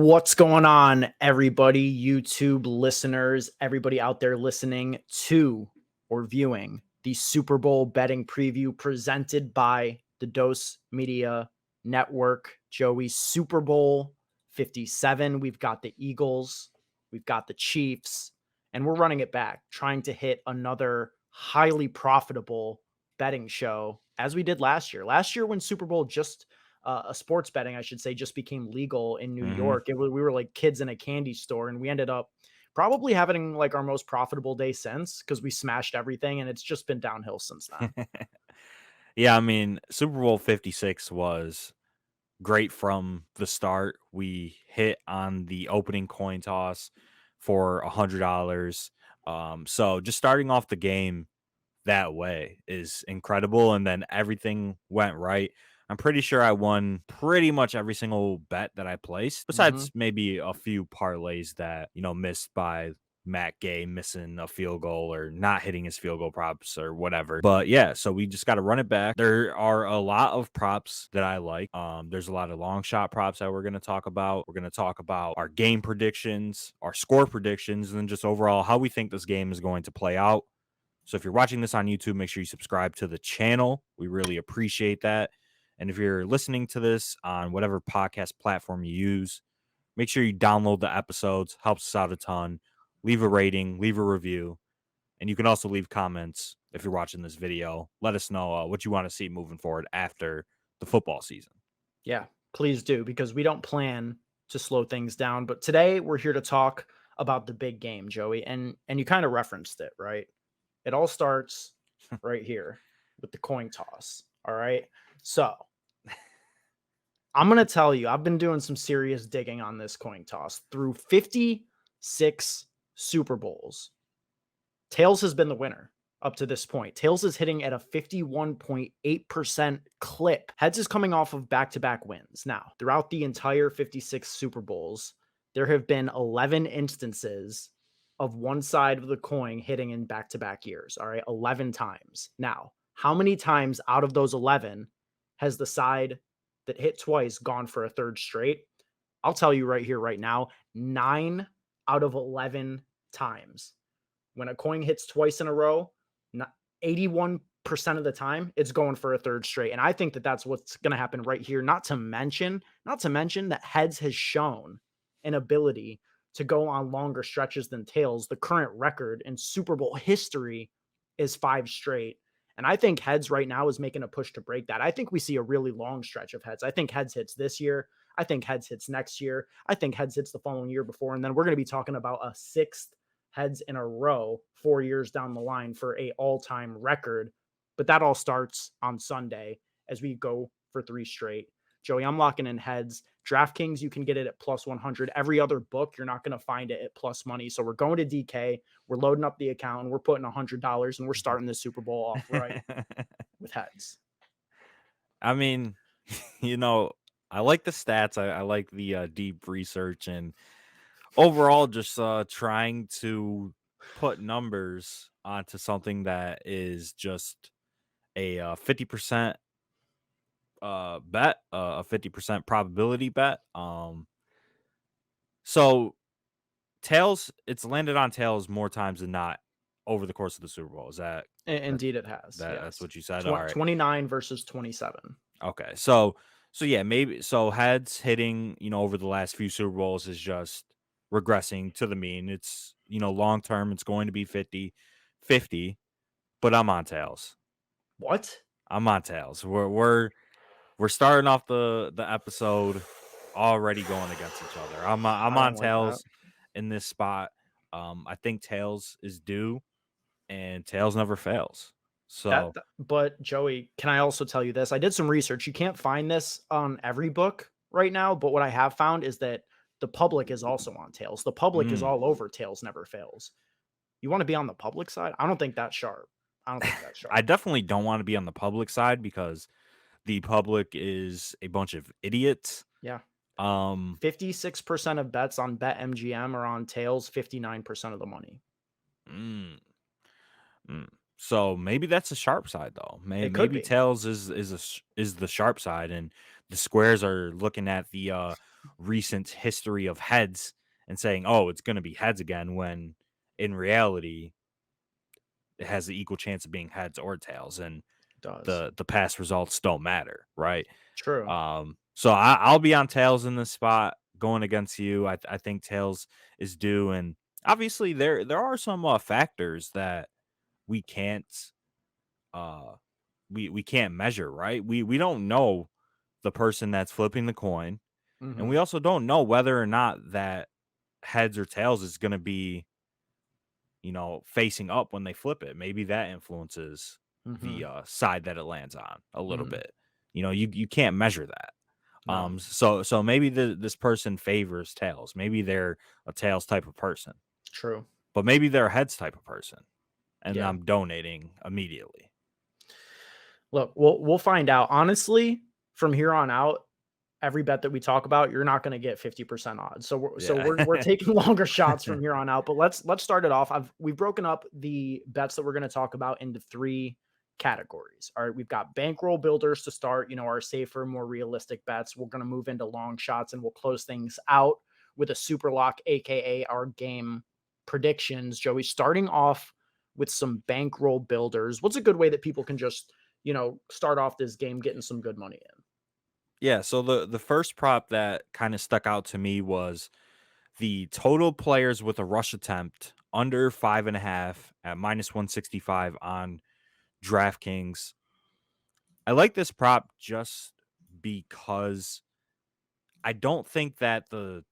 What's going on, everybody? YouTube listeners, everybody out there listening to or viewing the Super Bowl betting preview presented by the Dose Media Network. Joey, Super Bowl 57. We've got the Eagles, we've got the Chiefs, and we're running it back, trying to hit another highly profitable betting show as we did last year. Last year, when Super Bowl sports betting, I should say, just became legal in New Mhm. York. We were like kids in a candy store, and we ended up probably having like our most profitable day since because we smashed everything, and it's just been downhill since then. Yeah, I mean, Super Bowl 56 was great from the start. We hit on the opening coin toss for $100. So just starting off the game that way is incredible, and then everything went right. I'm pretty sure I won pretty much every single bet that I placed, hmm besides maybe a few parlays that, missed by Matt Gay missing a field goal or not hitting his field goal props or whatever. But yeah, so we just got to run it back. There are a lot of props that I like. There's a lot of long shot props that we're going to talk about. We're going to talk about our game predictions, our score predictions, and then just overall how we think this game is going to play out. So if you're watching this on YouTube, make sure you subscribe to the channel. We really appreciate that. And if you're listening to this on whatever podcast platform you use, make sure you download the episodes. Helps us out a ton. Leave a rating, leave a review, and you can also leave comments if you're watching this video. Let us know what you want to see moving forward after the football season. Yeah, please do, because we don't plan to slow things down. But today we're here to talk about the big game, Joey, and you kind of referenced it, right? It all starts right here with the coin toss. All right. So I'm going to tell you, I've been doing some serious digging on this coin toss through 56 Super Bowls. Tails has been the winner up to this point. Tails is hitting at a 51.8% clip. Heads is coming off of back-to-back wins. Now, throughout the entire 56 Super Bowls, there have been 11 instances of one side of the coin hitting in back-to-back years. All right, 11 times. Now, how many times out of those 11 has the side that hit twice gone for a third straight? I'll tell you right here, right now, 9 out of 11 times. When a coin hits twice in a row, 81% of the time, it's going for a third straight. And I think that that's what's going to happen right here. Not to mention that heads has shown an ability to go on longer stretches than tails. The current record in Super Bowl history is 5 straight. And I think heads right now is making a push to break that. I think we see a really long stretch of heads. I think heads hits this year. I think heads hits next year. I think heads hits the following year before. And then we're going to be talking about a sixth heads in a row 4 years down the line for a all-time record. But that all starts on Sunday as we go for 3 straight. Joey, I'm locking in heads. DraftKings, you can get it at plus 100. Every other book, you're not going to find it at plus money. So we're going to DK. We're loading up the account, and we're putting $100, and we're starting the Super Bowl off right with heads. I mean, you know, I like the stats. I like the deep research and overall just trying to put numbers onto something that is just a 50% bet, a 50% probability bet. So tails, it's landed on tails more times than not over the course of the Super Bowl. Is that Indeed, it has. that's Yes. what you said? All right. 29 versus 27. Okay. So yeah, maybe so heads hitting, over the last few Super Bowls is just regressing to the mean. It's, long term it's going to be 50-50, but I'm on tails. What? I'm on tails. We're starting off the episode already going against each other. I'm I on don't like that. tails in this spot. I think tails is due and tails never fails. So, But Joey, can I also tell you this? I did some research. You can't find this on every book right now, but what I have found is that the public is also on tails. The public is mm, all over tails never fails. You want to be on the public side? I don't think that's sharp. I don't think that's I sharp. definitely don't want to be on the public side because the public is a bunch of idiots. Yeah. Um, 56% of bets on BetMGM are on tails, 59% of the money. mm, mm. So maybe that's the sharp side though. It could Maybe be. tails is the sharp side, and The squares are looking at the recent history of heads and saying, "Oh, it's going to be heads again," when in reality it has the equal chance of being heads or tails, and Does. the past results don't matter, right? True. So I'll be on tails in this spot going against you. I think tails is due, and obviously there are some factors that we can't uh we can't measure, right? We don't know the person that's flipping the coin, and we Mhm. also don't know whether or not that heads or tails is going to be, facing up when they flip it. Maybe that influences the Mhm. side that it lands on a little Mhm. bit. You can't measure that. No. So maybe this person favors tails. Maybe they're a tails type of person, True. but maybe they're a heads type of person, and Yeah. I'm donating immediately. Look, we'll find out. Honestly, from here on out, every bet that we talk about, you're not going to get 50% odds. So we're so Yeah. we're taking longer shots from here on out. But let's start it off. We've broken up the bets that we're going to talk about into three categories. All right, we've got bankroll builders to start, our safer, more realistic bets. We're going to move into long shots and we'll close things out with a super lock, aka our game predictions. Joey, starting off with some bankroll builders. What's a good way that people can just, start off this game getting some good money in? Yeah, so the first prop that kind of stuck out to me was the total players with a rush attempt under 5.5 at minus 165 on DraftKings. I like this prop just because I don't think that the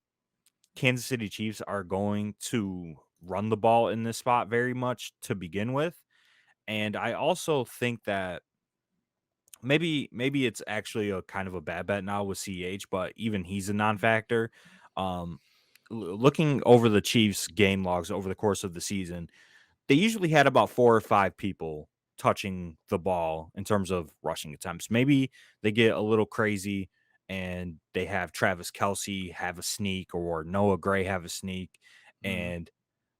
Kansas City Chiefs are going to run the ball in this spot very much to begin with. And I also think that maybe it's actually a kind of a bad bet now with CH, but even he's a non-factor. Um, Looking over the Chiefs game logs over the course of the season, they usually had about 4 or 5 people touching the ball in terms of rushing attempts. Maybe they get a little crazy and they have Travis Kelsey have a sneak or Noah Gray have a sneak. Mhm. And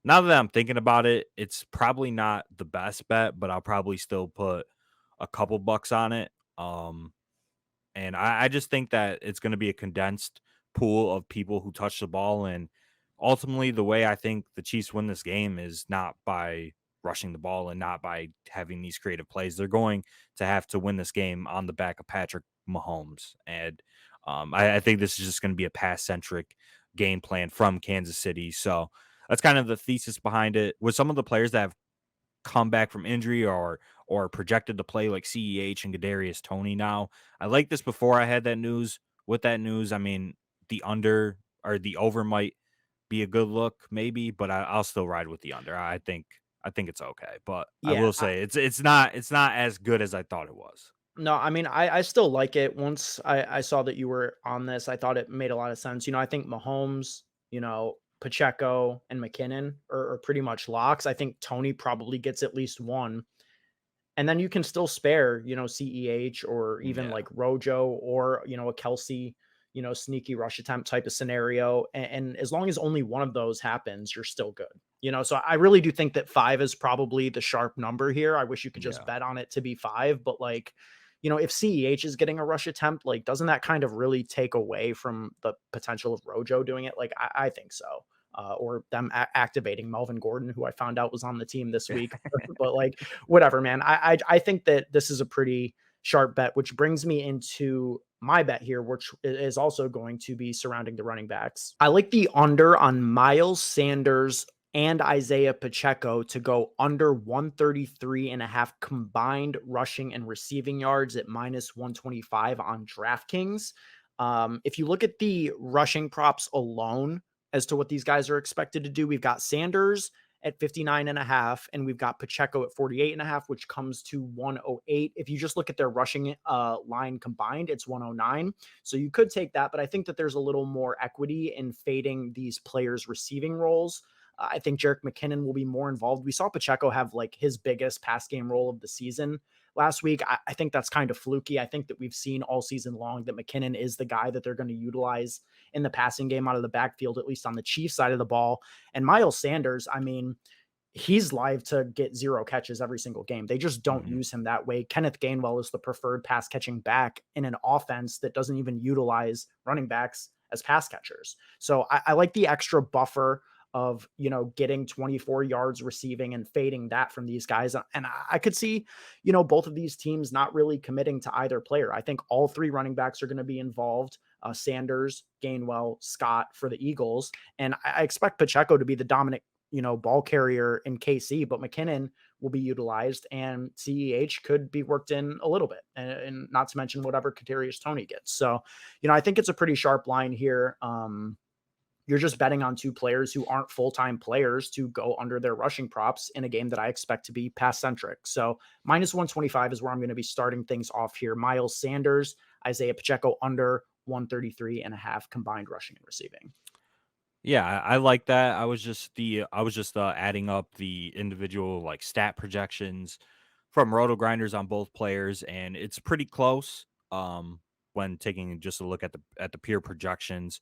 now that I'm thinking about it, it's probably not the best bet, but I'll probably still put a couple bucks on it. Um, and I just think that it's going to be a condensed pool of people who touch the ball. And ultimately, the way I think the Chiefs win this game is not by rushing the ball and not by having these creative plays. They're going to have to win this game on the back of Patrick Mahomes. And I think this is just going to be a pass centric game plan from Kansas City. So that's kind of the thesis behind it. With some of the players that have come back from injury or projected to play like CEH and Kadarius Toney now. I like this before I had that news. With that news, I mean the under or the over might be a good look, maybe, but I'll still ride with the under. I think it's okay, but I Yeah. will say it's not as good as I thought it was. No, I mean, I still like it. Once I saw that you were on this, I thought it made a lot of sense. I think Mahomes, Pacheco and McKinnon are pretty much locks. I think Tony probably gets at least one. And then you can still spare, CEH or even Yeah, like Rojo or, a Kelsey, sneaky rush attempt type of scenario. And as long as only one of those happens, you're still good. So I really do think that five is probably the sharp number here. I wish you could just yeah. bet on it to be five, but like, if CEH is getting a rush attempt, like, doesn't that kind of really take away from the potential of Rojo doing it? Like, I think so. Or them activating Melvin Gordon, who I found out was on the team this week. But like, whatever, man. I think that this is a pretty sharp bet, which brings me into my bet here, which is also going to be surrounding the running backs. I like the under on Miles Sanders and Isaiah Pacheco to go under 133 and a half combined rushing and receiving yards at minus 125 on DraftKings. If you look at the rushing props alone as to what these guys are expected to do, we've got Sanders at 59 and a half, and we've got Pacheco at 48 and a half, which comes to 108. If you just look at their rushing line combined, it's 109. So you could take that, but I think that there's a little more equity in fading these players' receiving roles. I think Jerick McKinnon will be more involved. We saw Pacheco have like his biggest pass game role of the season last week. I think that's kind of fluky. I think that we've seen all season long that McKinnon is the guy that they're going to utilize in the passing game out of the backfield, at least on the Chiefs side of the ball. And Miles Sanders, I mean, he's live to get 0 catches every single game. They just don't Mhm. use him that way. Kenneth Gainwell is the preferred pass catching back in an offense that doesn't even utilize running backs as pass catchers. So I like the extra buffer of, getting 24 yards receiving and fading that from these guys. And I could see, both of these teams not really committing to either player. I think all 3 running backs are going to be involved. Sanders, Gainwell, Scott for the Eagles. And I expect Pacheco to be the dominant ball carrier in KC, but McKinnon will be utilized and CEH could be worked in a little bit, and not to mention whatever Kadarius Toney gets. So, I think it's a pretty sharp line here. You're just betting on 2 players who aren't full-time players to go under their rushing props in a game that I expect to be pass centric. So -125 is where I'm going to be starting things off here. Miles Sanders, Isaiah Pacheco under 133.5 combined rushing and receiving. Yeah, I like that. I was just adding up the individual like stat projections from Roto Grinders on both players, and it's pretty close. When taking just a look at the pure projections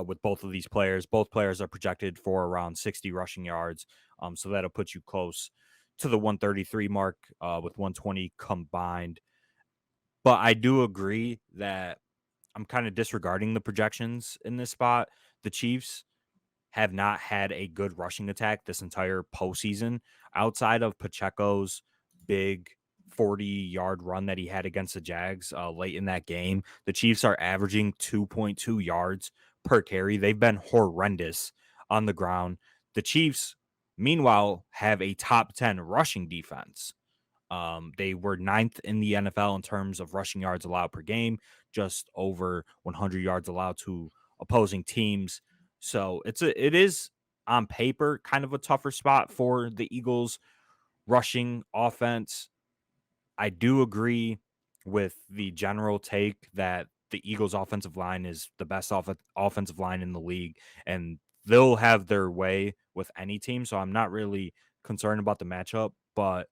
with both of these players, both players are projected for around 60 rushing yards. So that'll put you close to the 133 mark with 120 combined. But I do agree that I'm kind of disregarding the projections in this spot. The Chiefs have not had a good rushing attack this entire postseason outside of Pacheco's big 40-yard run that he had against the Jags late in that game. The Chiefs are averaging 2.2 yards per carry. They've been horrendous on the ground. The Chiefs, meanwhile, have a top 10 rushing defense. They were ninth in the NFL in terms of rushing yards allowed per game, just over 100 yards allowed to opposing teams. So it is on paper kind of a tougher spot for the Eagles rushing offense. I do agree with the general take that the Eagles offensive line is the best offensive line in the league, and they'll have their way with any team. So I'm not really concerned about the matchup, but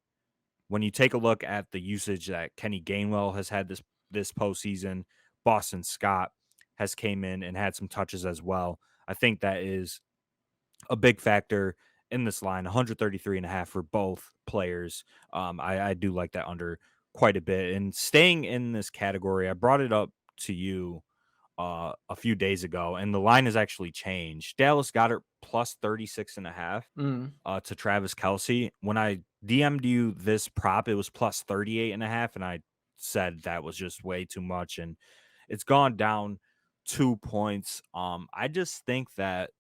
when you take a look at the usage that Kenny Gainwell has had this postseason, Boston Scott has came in and had some touches as well. I think that is a big factor in this line. 133.5 for both players. I do like that under quite a bit. And staying in this category, I brought it up to you a few days ago, and the line has actually changed. Dallas Goedert plus 36.5 Mm. to Travis Kelsey. When I DM'd you this prop, it was plus 38.5, and I said that was just way too much, and it's gone down 2 points. I just think that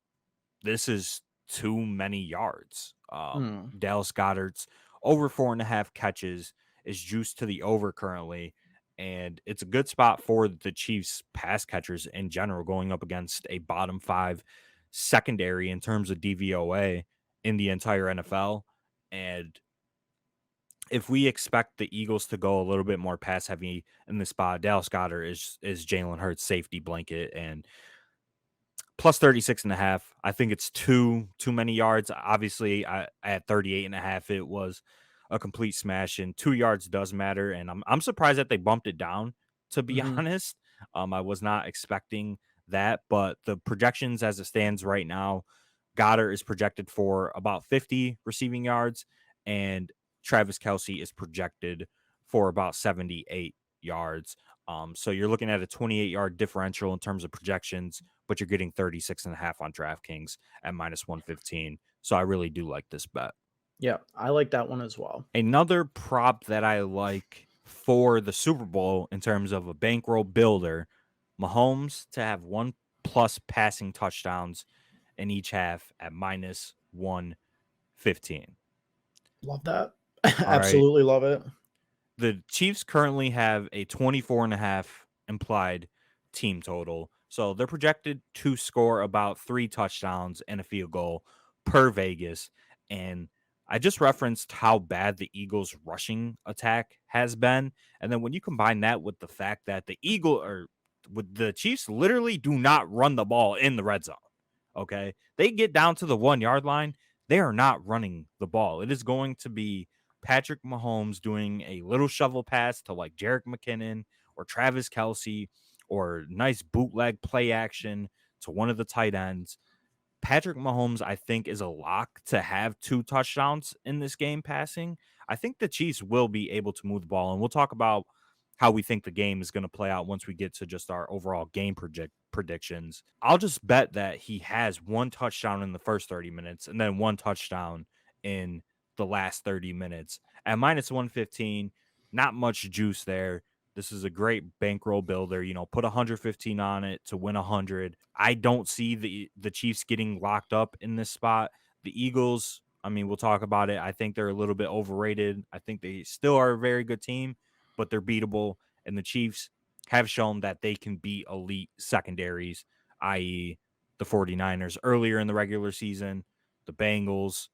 this is too many yards. Mm. Dallas Goddard's over 4.5 catches is juiced to the over currently, and it's a good spot for the Chiefs pass catchers in general, going up against a bottom 5 secondary in terms of DVOA in the entire NFL. And if we expect the Eagles to go a little bit more pass heavy in this spot, Dallas Goddard is Jalen Hurts' safety blanket, and plus 36.5. I think it's too many yards. Obviously, at 38.5, it was a complete smash, and 2 yards does matter. And I'm surprised that they bumped it down, to be Mhm. honest. I was not expecting that, but the projections as it stands right now, Goddard is projected for about 50 receiving yards, and Travis Kelsey is projected for about 78 yards. So you're looking at a 28-yard differential in terms of projections, but you're getting 36.5 on DraftKings at minus 115. So I really do like this bet. Yeah, I like that one as well. Another prop that I like for the Super Bowl in terms of a bankroll builder, Mahomes to have 1+ passing touchdowns in each half at minus 115. Love that. All right. Absolutely love it. The Chiefs currently have a 24.5 implied team total. So they're projected to score about 3 touchdowns and a field goal per Vegas. And I just referenced how bad the Eagles' rushing attack has been. And then when you combine that with the fact that with the Chiefs literally do not run the ball in the red zone. Okay. They get down to the 1 yard line. They are not running the ball. It is going to be Patrick Mahomes doing a little shovel pass to like Jerick McKinnon or Travis Kelsey or nice bootleg play action to one of the tight ends. Patrick Mahomes, I think, is a lock to have 2 touchdowns in this game passing. I think the Chiefs will be able to move the ball, and we'll talk about how we think the game is gonna play out once we get to just our overall game predictions. I'll just bet that he has 1 touchdown in the first 30 minutes and then 1 touchdown in the last 30 minutes. At -115, not much juice there. This is a great bankroll builder. Put 115 on it to win 100. I don't see the Chiefs getting locked up in this spot. The Eagles, I mean, we'll talk about it. I think they're a little bit overrated. I think they still are a very good team, but they're beatable. And the Chiefs have shown that they can beat elite secondaries, i.e., the 49ers earlier in the regular season, the Bengals,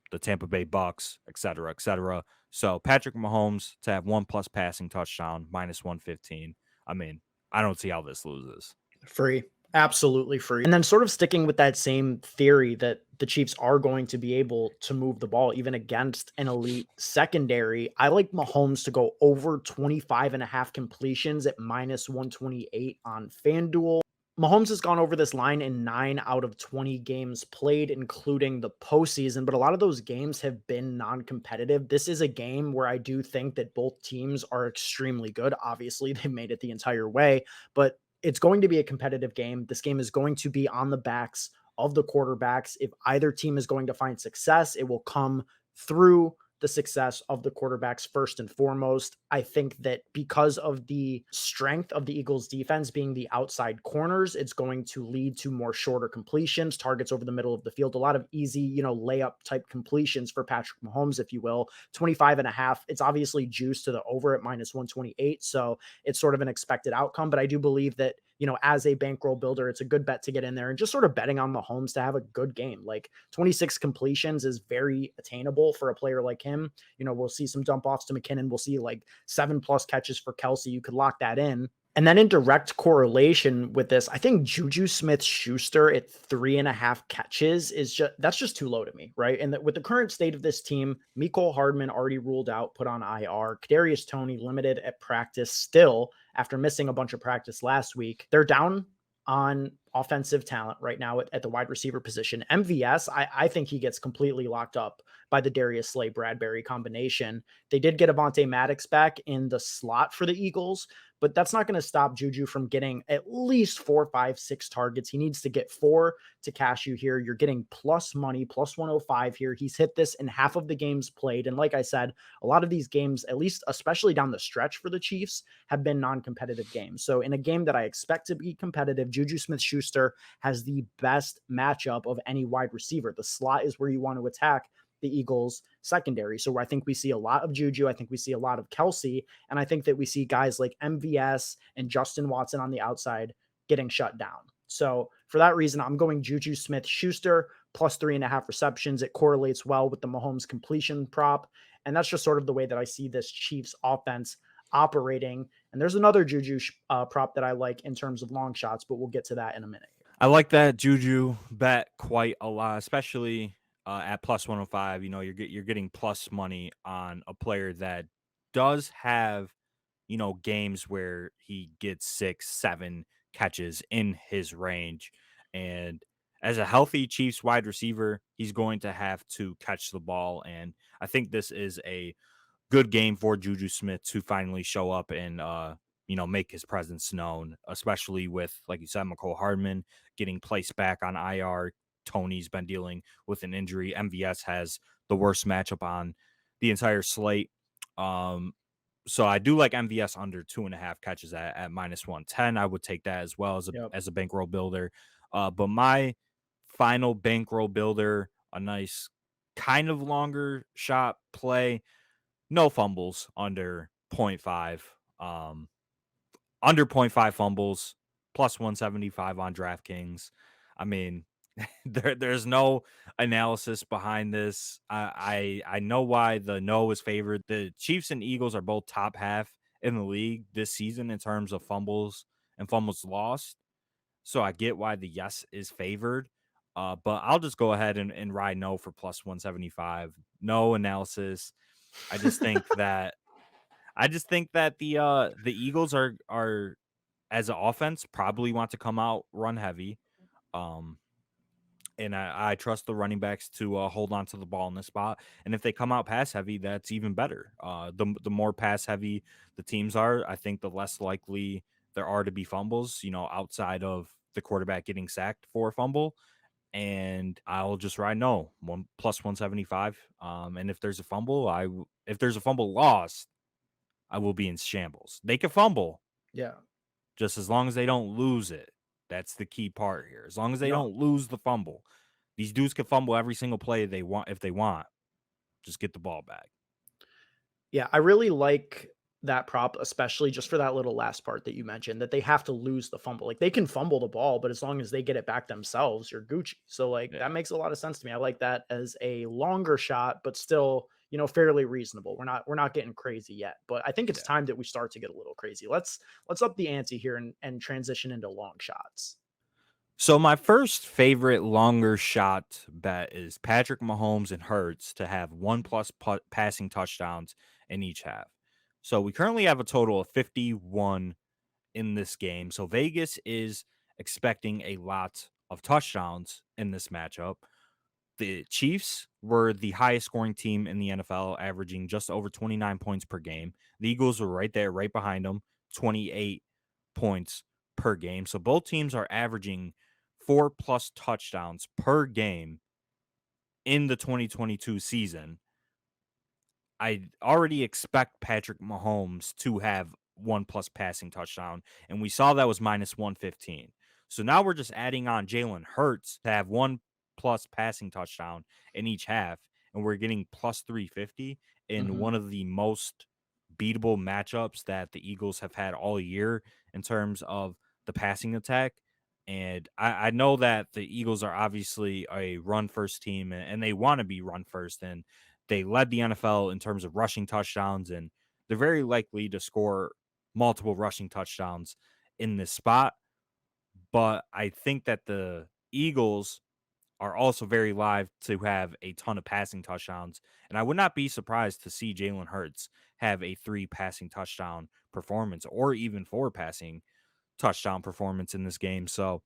the Tampa Bay Bucks, et cetera, et cetera. So Patrick Mahomes to have 1+ passing touchdown, -115. I mean, I don't see how this loses. Free. Absolutely free. And then sort of sticking with that same theory that the Chiefs are going to be able to move the ball even against an elite secondary. I like Mahomes to go over 25.5 completions at -128 on FanDuel. Mahomes has gone over this line in 9 out of 20 games played, including the postseason, but a lot of those games have been non-competitive. This is a game where I do think that both teams are extremely good. Obviously, they made it the entire way, but it's going to be a competitive game. This game is going to be on the backs of the quarterbacks. If either team is going to find success, it will come through the success of the quarterbacks first and foremost. I think that because of the strength of the Eagles defense being the outside corners, it's going to lead to more shorter completions, targets over the middle of the field, a lot of easy, layup type completions for Patrick Mahomes, if you will. 25.5. It's obviously juiced to the over at -128. So it's sort of an expected outcome, but I do believe that, as a bankroll builder, it's a good bet to get in there and just sort of betting on Mahomes to have a good game. Like 26 completions is very attainable for a player like him. We'll see some dump offs to McKinnon. We'll see like 7+ catches for Kelsey. You could lock that in. And then in direct correlation with this, I think Juju Smith-Schuster at 3.5 catches that's just too low to me, right? And with the current state of this team, Mecole Hardman already ruled out, put on IR. Kadarius Toney limited at practice still after missing a bunch of practice last week. They're down on offensive talent right now at the wide receiver position. MVS, I think he gets completely locked up by the Darius Slay-Bradbury combination. They did get Avonte Maddox back in the slot for the Eagles, but that's not going to stop Juju from getting at least 4, 5, 6 targets. He needs to get 4 to cash you here. You're getting plus money, plus 105 here. He's hit this in half of the games played. And like I said, a lot of these games, at least especially down the stretch for the Chiefs, have been non-competitive games. So in a game that I expect to be competitive, Juju Smith-Schuster has the best matchup of any wide receiver. The slot is where you want to attack the Eagles secondary. So I think we see a lot of Juju. I think we see a lot of Kelsey. And I think that we see guys like MVS and Justin Watson on the outside getting shut down. So for that reason, I'm going Juju Smith-Schuster plus 3.5 receptions. It correlates well with the Mahomes completion prop. And that's just sort of the way that I see this Chiefs offense operating. And there's another Juju prop that I like in terms of long shots, but we'll get to that in a minute. I like that Juju bet quite a lot, especially at plus 105. You're getting plus money on a player that does have, games where he gets 6, 7 catches in his range. And as a healthy Chiefs wide receiver, he's going to have to catch the ball. And I think this is a good game for Juju Smith to finally show up and make his presence known, especially with, like you said, Mecole Hardman getting placed back on IR. Tony's been dealing with an injury. MVS has the worst matchup on the entire slate. So I do like MVS under 2.5 catches at -110. I would take that as well as a bankroll builder. But my final bankroll builder, a nice kind of longer shot play, no fumbles under 0.5. Under 0.5 fumbles, plus 175 on DraftKings. I mean, there's no analysis behind this. I know why the no is favored. The Chiefs and Eagles are both top half in the league this season in terms of fumbles and fumbles lost. So I get why the yes is favored. But I'll just go ahead and ride no for plus 175. No analysis. I just think that the Eagles are as an offense probably want to come out run heavy. Um And I trust the running backs to hold on to the ball in this spot. And if they come out pass heavy, that's even better. The more pass heavy the teams are, I think the less likely there are to be fumbles, outside of the quarterback getting sacked for a fumble. And I'll just ride no one plus 175. And if there's a fumble, if there's a fumble lost, I will be in shambles. They can fumble Yeah. just as long as they don't lose it. That's the key part here. As long as they No. don't lose the fumble. These dudes can fumble every single play they want if they want. Just get the ball back. Yeah, I really like that prop, especially just for that little last part that you mentioned, that they have to lose the fumble. Like, they can fumble the ball, but as long as they get it back themselves, you're Gucci. So, like, that Yeah. makes a lot of sense to me. I like that as a longer shot, but still, fairly reasonable. We're not getting crazy yet, but I think it's Yeah. time that we start to get a little crazy. Let's up the ante here and transition into long shots. So my first favorite longer shot bet is Patrick Mahomes and Hurts to have one plus passing touchdowns in each half. So we currently have a total of 51 in this game. So Vegas is expecting a lot of touchdowns in this matchup. The Chiefs were the highest scoring team in the NFL, averaging just over 29 points per game. The Eagles were right there, right behind them, 28 points per game. So both teams are averaging 4+ touchdowns per game in the 2022 season. I already expect Patrick Mahomes to have one plus passing touchdown, and we saw that was minus 115. So now we're just adding on Jalen Hurts to have one plus passing touchdown in each half, and we're getting plus 350 in Mhm. one of the most beatable matchups that the Eagles have had all year in terms of the passing attack. And I know that the Eagles are obviously a run first team, and they want to be run first. And they led the NFL in terms of rushing touchdowns, and they're very likely to score multiple rushing touchdowns in this spot. But I think that the Eagles are also very live to have a ton of passing touchdowns. And I would not be surprised to see Jalen Hurts have a 3 passing touchdown performance or even 4 passing touchdown performance in this game. So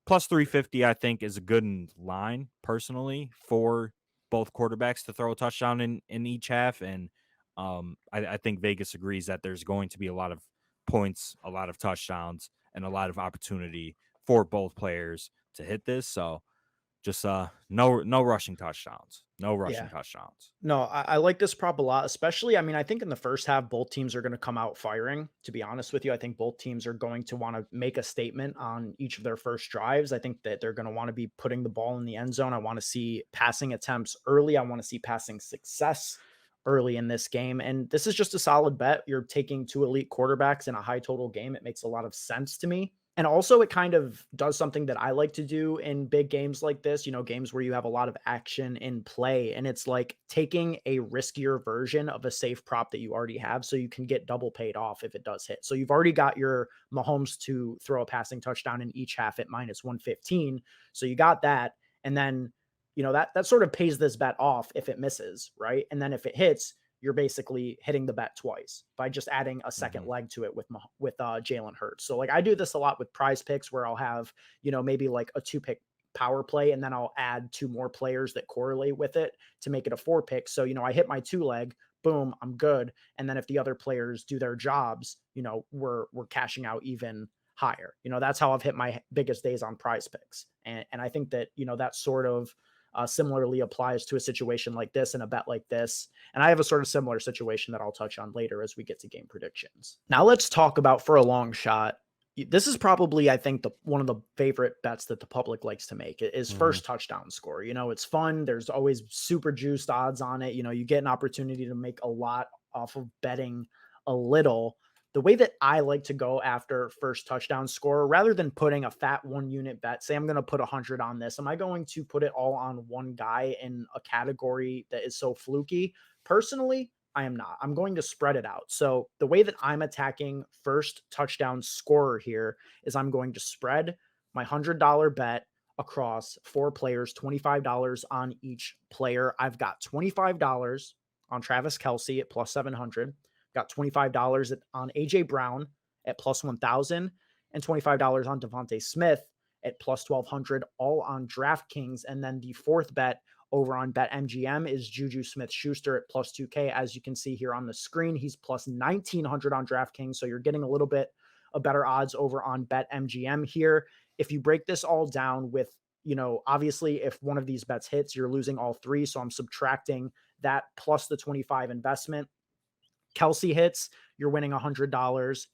plus 350, I think, is a good line personally for both quarterbacks to throw a touchdown in each half. And I think Vegas agrees that there's going to be a lot of points, a lot of touchdowns, and a lot of opportunity for both players to hit this. So just no rushing touchdowns. No rushing Yeah. touchdowns. No, I like this prop a lot, especially. I mean, I think in the first half, both teams are going to come out firing. To be honest with you, I think both teams are going to want to make a statement on each of their first drives. I think that they're going to want to be putting the ball in the end zone. I want to see passing attempts early. I want to see passing success early in this game. And this is just a solid bet. You're taking two elite quarterbacks in a high total game. It makes a lot of sense to me. And also, it kind of does something that I like to do in big games like this, games where you have a lot of action in play. And it's like taking a riskier version of a safe prop that you already have so you can get double paid off if it does hit. So you've already got your Mahomes to throw a passing touchdown in each half at minus 115. So you got that. And then, that sort of pays this bet off if it misses, right? And then if it hits, you're basically hitting the bet twice by just adding a second Mhm. leg to it with Jalen Hurts. So like I do this a lot with prize picks where I'll have, maybe like a 2 pick power play and then I'll add 2 more players that correlate with it to make it a 4 pick. So, I hit my 2 leg, boom, I'm good. And then if the other players do their jobs, we're cashing out even higher. That's how I've hit my biggest days on prize picks. And I think that, that sort of similarly applies to a situation like this and a bet like this. And I have a sort of similar situation that I'll touch on later as we get to game predictions. Now let's talk about for a long shot. This is probably, I think, one of the favorite bets that the public likes to make is Mhm. first touchdown score. It's fun. There's always super juiced odds on it. You get an opportunity to make a lot off of betting a little. The way that I like to go after first touchdown score, rather than putting a fat 1 unit bet, say I'm going to put 100 on this, am I going to put it all on one guy in a category that is so fluky? Personally, I am not. I'm going to spread it out. So the way that I'm attacking first touchdown scorer here is I'm going to spread my $100 bet across 4 players, $25 on each player. I've got $25 on Travis Kelce at plus 700, got $25 on AJ Brown at plus 1,000, and $25 on Devontae Smith at plus 1200, all on DraftKings. And then the fourth bet over on BetMGM is Juju Smith-Schuster at plus 2K. As you can see here on the screen, he's plus 1900 on DraftKings. So you're getting a little bit of better odds over on BetMGM here. If you break this all down with, obviously if one of these bets hits, you're losing all three. So I'm subtracting that plus the 25 investment. Kelce hits, you're winning $100.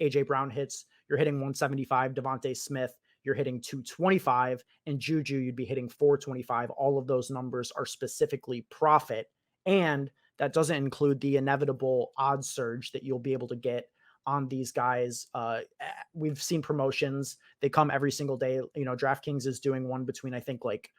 AJ Brown hits, you're hitting 175. Devontae Smith, you're hitting 225, and Juju, you'd be hitting 425. All of those numbers are specifically profit. And that doesn't include the inevitable odds surge that you'll be able to get on these guys. We've seen promotions. They come every single day. DraftKings is doing one between, I think, like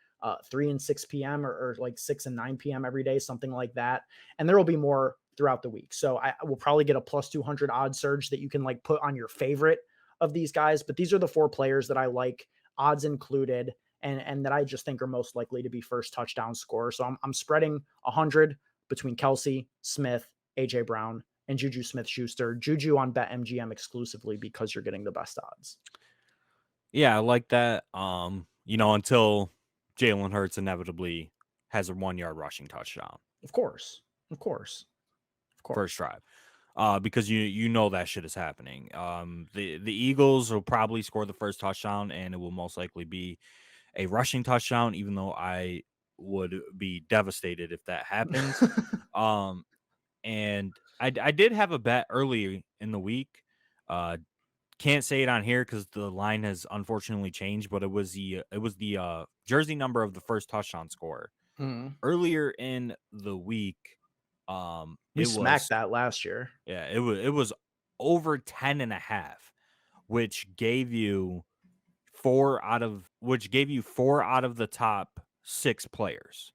3 and 6 p.m. or like 6 and 9 p.m. every day, something like that. And there will be more throughout the week. So I will probably get a plus 200 odds surge that you can like put on your favorite of these guys. But these are the four players that I like, odds included, and that I just think are most likely to be first touchdown scorers. So I'm spreading 100 between Kelce, Smith, AJ Brown, and Juju Smith-Schuster. Juju on BetMGM exclusively because you're getting the best odds. Yeah, I like that. Until Jalen Hurts inevitably has a 1-yard rushing touchdown. Of course. First drive. Because you know that shit is happening. The Eagles will probably score the first touchdown, and it will most likely be a rushing touchdown, even though I would be devastated if that happens. And I did have a bet early in the week. Can't say it on here because the line has unfortunately changed, but it was the jersey number of the first touchdown scorer. Earlier in the week. We smacked that last year. Yeah, it was over 10.5, which gave you four out of the top 6 players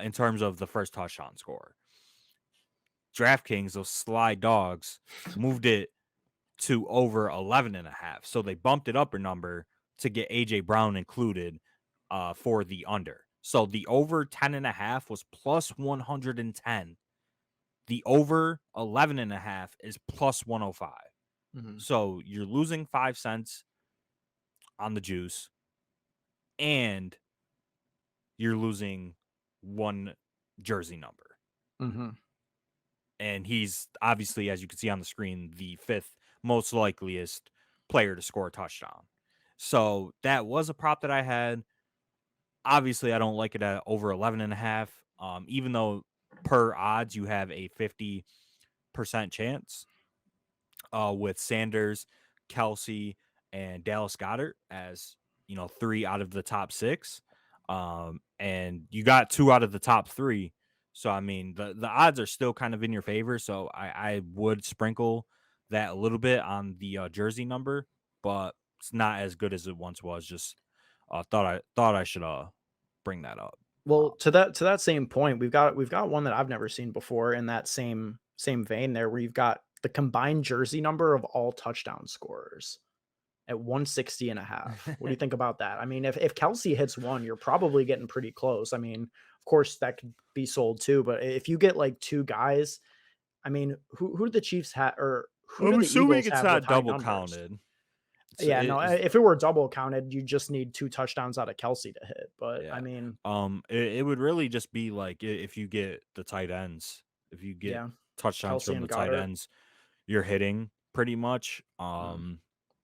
in terms of the first touchdown score. DraftKings, those sly dogs, moved it to over 11.5. So they bumped it up a number to get AJ Brown included for the under. So the over 10.5 was plus 110. The over 11.5 is plus 105. So you're losing 5 cents on the juice, and you're losing one jersey number. And he's obviously, as you can see on the screen, the 5th most likeliest player to score a touchdown. So that was a prop that I had. Obviously, I don't like it at over 11.5. Even though per odds you have a 50% chance with Sanders, Kelce, and Dallas Goedert as 3 out of the top 6, and you got 2 out of the top 3. So I mean the odds are still kind of in your favor. So I would sprinkle that a little bit on the jersey number, but it's not as good as it once was. Just thought I should bring that up. Well, to that same point, we've got one that I've never seen before in that same vein there, where you've got the combined jersey number of all touchdown scorers at 160.5. What do you think about that? I mean, if Kelce hits one, you're probably getting pretty close. I mean, of course that could be sold too, but if you get like 2 guys, I mean, who do the Chiefs have, or who do the Eagles have not with high double numbers? counted. If it were double counted, you just need 2 touchdowns out of Kelce to hit. But Yeah. I mean, it would really just be like if you get the tight ends, if you get touchdowns Kelce from and the tight Goddard. ends, you're hitting pretty much.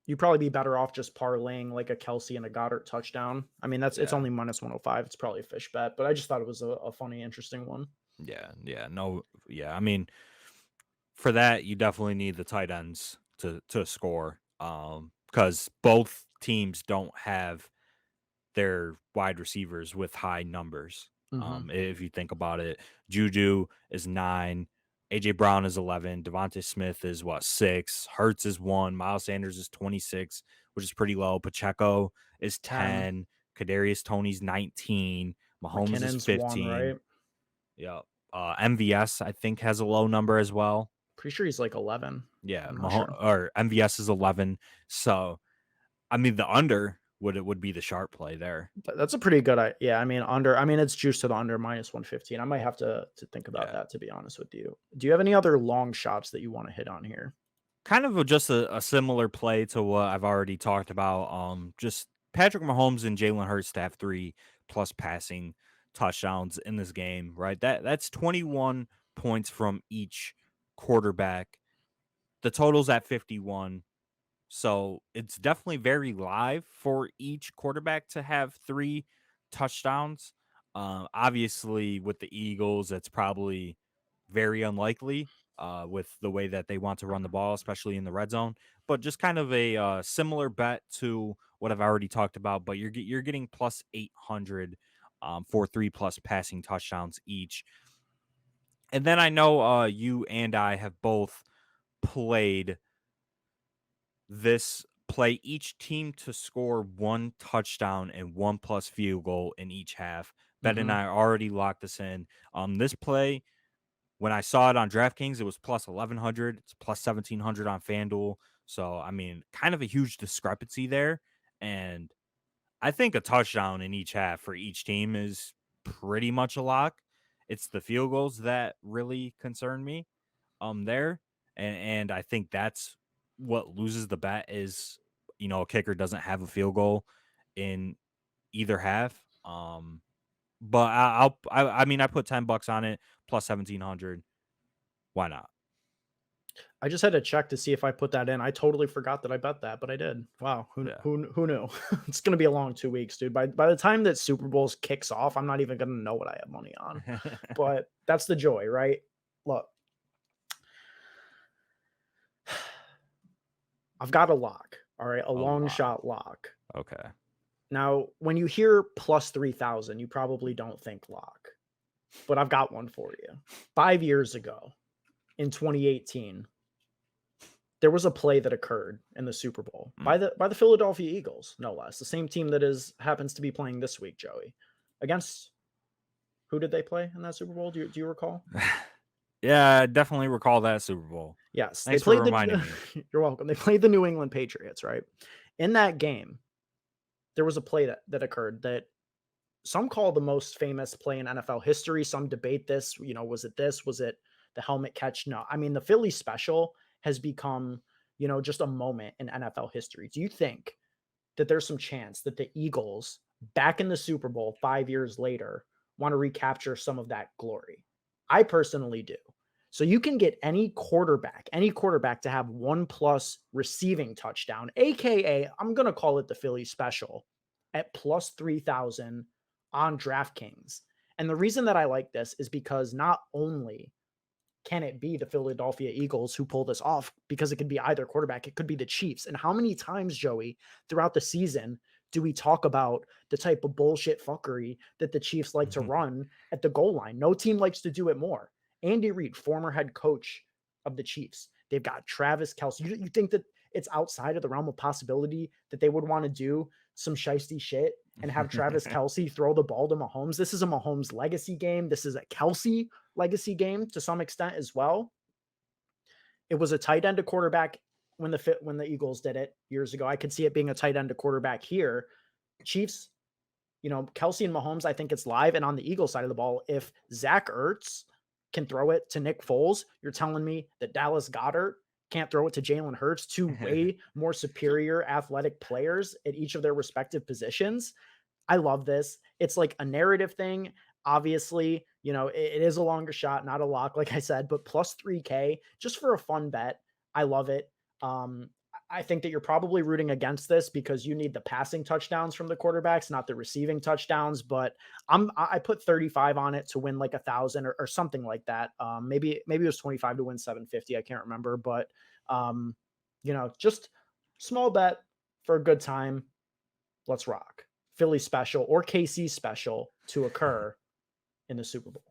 You'd probably be better off just parlaying like a Kelce and a Goddard touchdown. I mean, it's only minus 105. It's probably a fish bet, but I just thought it was a funny, interesting one. I mean, for that you definitely need the tight ends to score. Because both teams don't have their wide receivers with high numbers. If you think about it, Juju is 9, AJ Brown is 11, Devontae Smith is 6, Hurts is 1, Miles Sanders is 26, which is pretty low. Pacheco is 10, Kadarius Toney's 19, Mahomes McKinnon's is 15. 1, right? Yeah. MVS I think has a low number as well. Pretty sure he's like 11. Yeah, Sure. or MVS is 11. So, I mean, the under would be the sharp play there. That's a pretty good. Yeah, I mean, under. I mean, it's juice to the under minus 115. I might have to think about that, to be honest with you. Do you have any other long shots that you want to hit on here? Kind of just a similar play to what I've already talked about. Just Patrick Mahomes and Jalen Hurts to have 3+ passing touchdowns in this game, right? That's 21 points from each quarterback. The total's at 51. So it's definitely very live for each quarterback to have 3 touchdowns. Obviously, with the Eagles, it's probably very unlikely with the way that they want to run the ball, especially in the red zone. But just kind of a similar bet to what I've already talked about. But you're getting plus 800 for 3+ passing touchdowns each. And then I know you and I have both played this play each team to score 1 touchdown and 1+ field goal in each half. Ben and Hmm. I already locked this in. This play, when I saw it on DraftKings, it was plus 1100. It's plus 1700 on FanDuel. So, I mean, kind of a huge discrepancy there. And I think a touchdown in each half for each team is pretty much a lock. It's the field goals that really concern me there. And I think that's what loses the bet is, a kicker doesn't have a field goal in either half. But I mean I put $10 on it plus 1700. Why not? I just had to check to see if I put that in. I totally forgot that I bet that, but I did. Wow, Yeah. who knew? It's gonna be a long 2 weeks, dude. By the time that Super Bowls kicks off, I'm not even gonna know what I have money on. But that's the joy, right? Look, I've got a lock. All right, a A long lot. shot lock. Okay. Now, when you hear plus 3,000, you probably don't think lock, but I've got one for you. 5 years ago in 2018, there was a play that occurred in the Super Bowl Mm. by the Philadelphia Eagles, no less. The same team that is happens to be playing this week, Joey. Against who did they play in that Super Bowl? Do you recall? Yeah, I definitely recall that Super Bowl. Yes, they Thanks for played reminding me. you're welcome. They played the New England Patriots, right? In that game, there was a play that occurred that some call the most famous play in NFL history. Some debate this. Was it this? Was it the helmet catch? No. I mean, the Philly special has become, just a moment in NFL history. Do you think that there's some chance that the Eagles, back in the Super Bowl 5 years later, want to recapture some of that glory? I personally do. So you can get any quarterback to have 1+ receiving touchdown, aka I'm gonna call it the Philly special, at plus 3,000 on DraftKings. And the reason that I like this is because not only can it be the Philadelphia Eagles who pull this off, because it could be either quarterback, it could be the Chiefs. And how many times, Joey, throughout the season do we talk about the type of bullshit fuckery that the Chiefs like to run at the goal line? No team likes to do it more. Andy Reid, former head coach of the Chiefs, they've got Travis Kelce. You think that it's outside of the realm of possibility that they would want to do some shiesty shit and have Travis Kelce throw the ball to Mahomes? This is a Mahomes legacy game. This is a Kelce legacy game to some extent as well. It was a tight end to quarterback when the Eagles did it years ago. I could see it being a tight end to quarterback here. Chiefs, Kelce and Mahomes, I think it's live. And on the Eagles side of the ball, if Zach Ertz can throw it to Nick Foles, you're telling me that Dallas Goedert can't throw it to Jalen Hurts, two way more superior athletic players at each of their respective positions. I love this. It's like a narrative thing. Obviously, it is a longer shot, not a lock, like I said, but plus 3K just for a fun bet. I love it. I think that you're probably rooting against this because you need the passing touchdowns from the quarterbacks, not the receiving touchdowns. But I put 35 on it to win like 1,000 or something like that. Maybe it was 25 to win 750. I can't remember, but just small bet for a good time. Let's rock. Philly special or KC special to occur in the Super Bowl.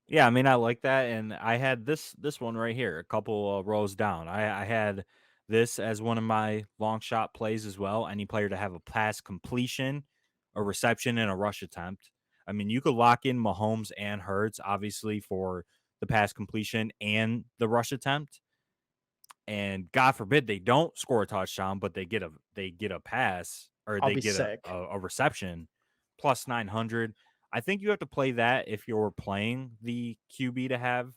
Yeah, I mean, I like that, and I had this one right here, a couple rows down. I had this as one of my long shot plays as well. Any player to have a pass completion, a reception, and a rush attempt. I mean, you could lock in Mahomes and Hurts, obviously, for the pass completion and the rush attempt. And God forbid they don't score a touchdown, but they get a pass or I'll they be get a, sick. a, a reception plus 900. I think you have to play that if you're playing the QB to have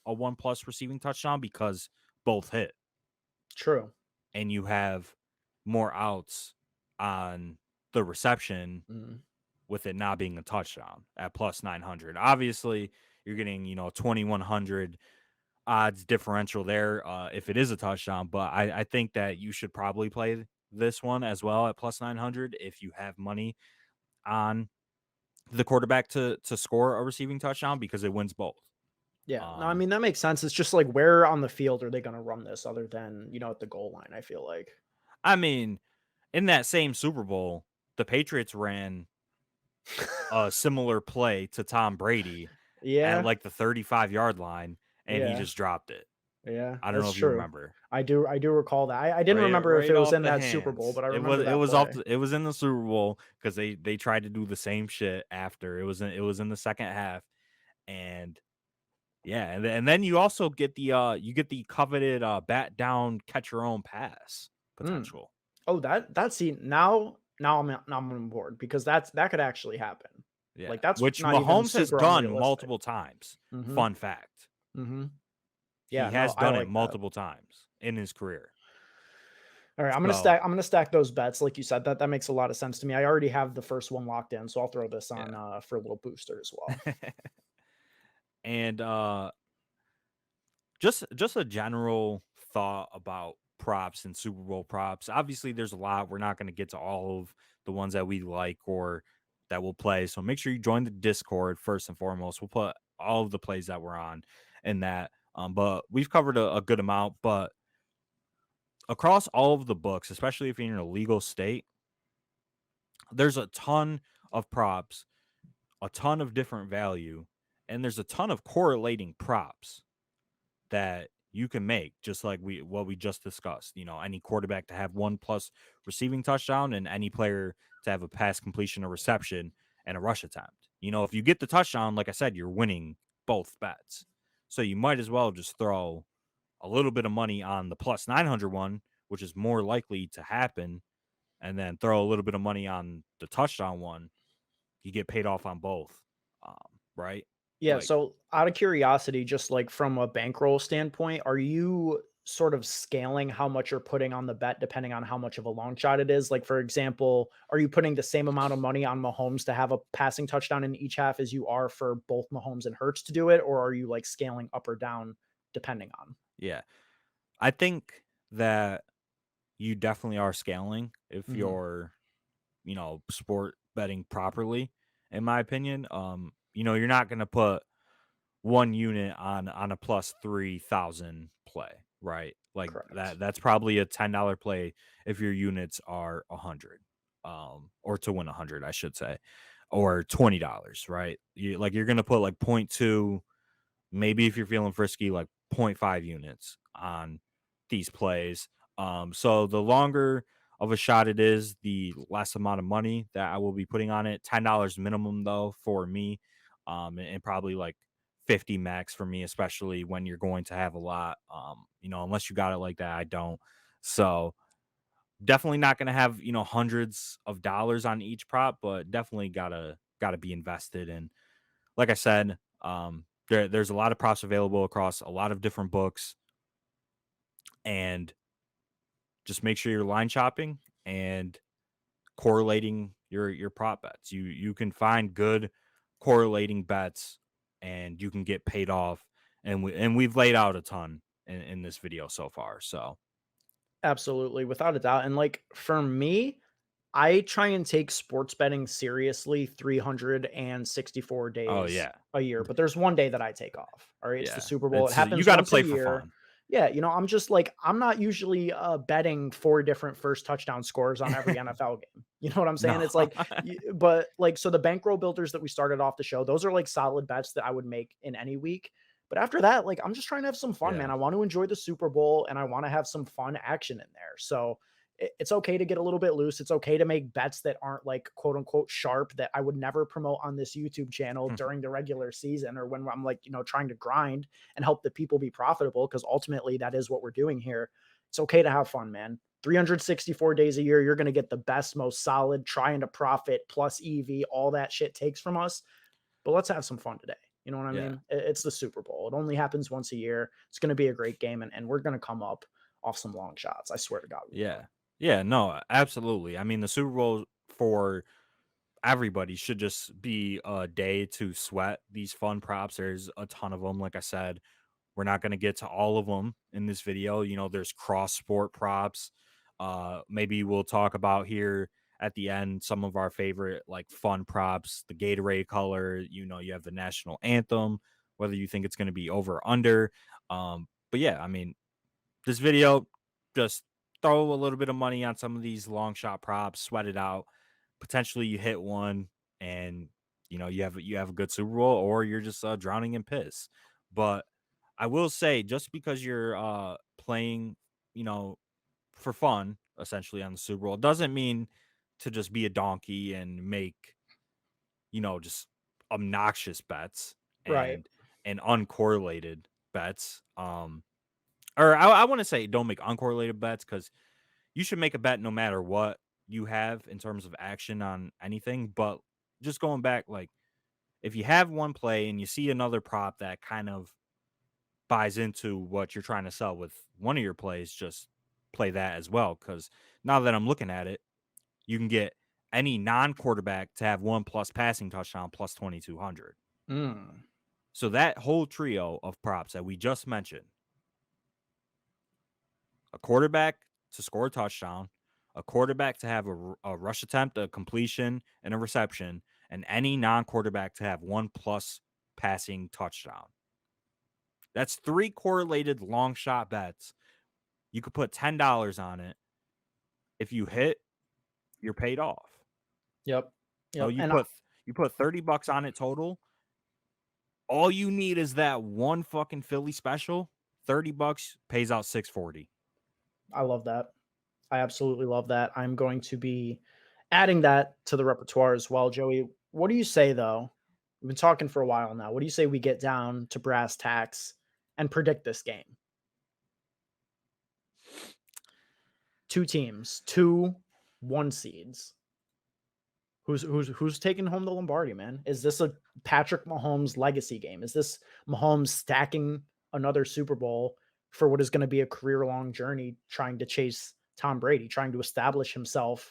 a 1+ receiving touchdown because both hit True. and you have more outs on the reception Mm. with it not being a touchdown at plus 900. Obviously, you're getting, 2100 odds differential there if it is a touchdown, but I think that you should probably play this one as well at plus 900 if you have money on the quarterback to score a receiving touchdown because it wins both. Yeah, no, I Um, mean, that makes sense. It's just like, where on the field are they gonna run this other than, at the goal line, I feel like. I mean, in that same Super Bowl, the Patriots ran a similar play to Tom Brady at Yeah, like the 35-yard line, and he yeah, just dropped it. yeah, I don't know that's if you true. remember. I do recall that. I didn't Right remember if right it was off in the that Super Bowl, hands. but I It was remember it that was off play. it was in the Super Bowl because they tried to do the same shit after. It was in the second half. And yeah, and then you also get the coveted bat down catch your own pass Mm. potential. Oh, that see, now I'm on board, because that could actually happen. Yeah. Like, that's Which not even Mahomes has super done unrealistic. multiple times. Mhm, Fun fact. mhm. He Yeah, no, has I done it like that. multiple times in his career. All right, So, I'm gonna stack those bets, like you said. That makes a lot of sense to me. I already have the first one locked in, so I'll throw this on yeah. for a little booster as well. And just a general thought about props and Super Bowl props. Obviously, there's a lot. We're not going to get to all of the ones that we like or that we'll play. So make sure you join the Discord first and foremost. We'll put all of the plays that we're on in that. But we've covered a good amount. But across all of the books, especially if you're in a legal state, there's a ton of props, a ton of different value, and there's a ton of correlating props that you can make, just like we just discussed. Any quarterback to have 1+ receiving touchdown and any player to have a pass completion, a reception, and a rush attempt. If you get the touchdown, like I said, you're winning both bets. So you might as well just throw a little bit of money on the plus 900 one, which is more likely to happen, and then throw a little bit of money on the touchdown one. You get paid off on both. Right? Yeah, Like, so out of curiosity, just like from a bankroll standpoint, are you sort of scaling how much you're putting on the bet depending on how much of a long shot it is? Like, for example, are you putting the same amount of money on Mahomes to have a passing touchdown in each half as you are for both Mahomes and Hurts to do it? Or are you like scaling up or down depending on? yeah. I think that you definitely are scaling if Mhm. you're, sport betting properly, in my opinion. You're not gonna put one unit on a plus 3,000 play, right? Like Correct. that's probably a $10 play if your units are 100. Or to win 100, I should say, or $20, right? You're gonna put like point 0.2, maybe if you're feeling frisky, like point 0.5 units on these plays. So the longer of a shot it is, the less amount of money that I will be putting on it. $10 minimum though for me, and probably like 50 max for me, especially when you're going to have a lot. Unless you got it like that, I don't. So definitely not going to have hundreds of dollars on each prop, but definitely gotta be invested in. Like I said, there's a lot of props available across a lot of different books, and just make sure you're line shopping and correlating your prop bets. You can find good correlating bets, and you can get paid off. And we've laid out a ton in this video so far. So Absolutely, without a doubt. And like, for me, I try and take sports betting seriously 364 oh days yeah, a year, but there's one day that I take off. All right. It's the yeah, Super Bowl. It it's you happens got to once a play for year. fun. Yeah. I'm just like, I'm not usually betting four different first touchdown scores on every NFL game. You know what I'm saying? No. It's like, but like, so the bankroll builders that we started off the show, those are like solid bets that I would make in any week. But after that, like, I'm just trying to have some fun, man. Yeah. I want to enjoy the Super Bowl and I want to have some fun action in there. So, it's okay to get a little bit loose. It's okay to make bets that aren't like quote unquote sharp, that I would never promote on this YouTube channel during the regular season, or when I'm like, trying to grind and help the people be profitable, because ultimately that is what we're doing here. It's okay to have fun, man. 364 days a year, you're going to get the best, most solid, trying to profit plus EV, all that shit takes from us. But let's have some fun today. You know what I Yeah. mean? It's the Super Bowl. It only happens once a year. It's going to be a great game, and we're going to come up off some long shots. I swear to God, we are. Yeah. Yeah, no, absolutely. I mean, the Super Bowl for everybody should just be a day to sweat these fun props. There's a ton of them. Like I said, we're not going to get to all of them in this video. There's cross sport props. Maybe we'll talk about here at the end some of our favorite like fun props, the Gatorade color. You have the national anthem, whether you think it's going to be over or under. But yeah, I mean, this video, just throw a little bit of money on some of these long shot props, sweat it out. Potentially you hit one and you have a good Super Bowl, or you're just drowning in piss. But I will say, just because you're playing, you know, for fun essentially on the Super Bowl, doesn't mean to just be a donkey and make, just obnoxious bets Right. and uncorrelated bets. Or I want to say don't make uncorrelated bets, because you should make a bet no matter what you have in terms of action on anything. But just going back, like if you have one play and you see another prop that kind of buys into what you're trying to sell with one of your plays, just play that as well. Because now that I'm looking at it, you can get any non-quarterback to have 1+ passing touchdown plus 2,200. Mm. So that whole trio of props that we just mentioned, a quarterback to score a touchdown, a quarterback to have a rush attempt, a completion, and a reception, and any non-quarterback to have 1+ passing touchdown. That's 3 correlated long shot bets. You could put $10 on it. If you hit, you're paid off. Yep. So Yep. you put $30 on it total. All you need is that one fucking Philly special. $30 pays out $640. I love that. I absolutely love that. I'm going to be adding that to the repertoire as well, Joey. What do you say though? We've been talking for a while now. What do you say we get down to brass tacks and predict this game? Two teams, two 1 seeds. Who's taking home the Lombardi, man? Is this a Patrick Mahomes legacy game? Is this Mahomes stacking another Super Bowl for what is going to be a career-long journey trying to chase Tom Brady, trying to establish himself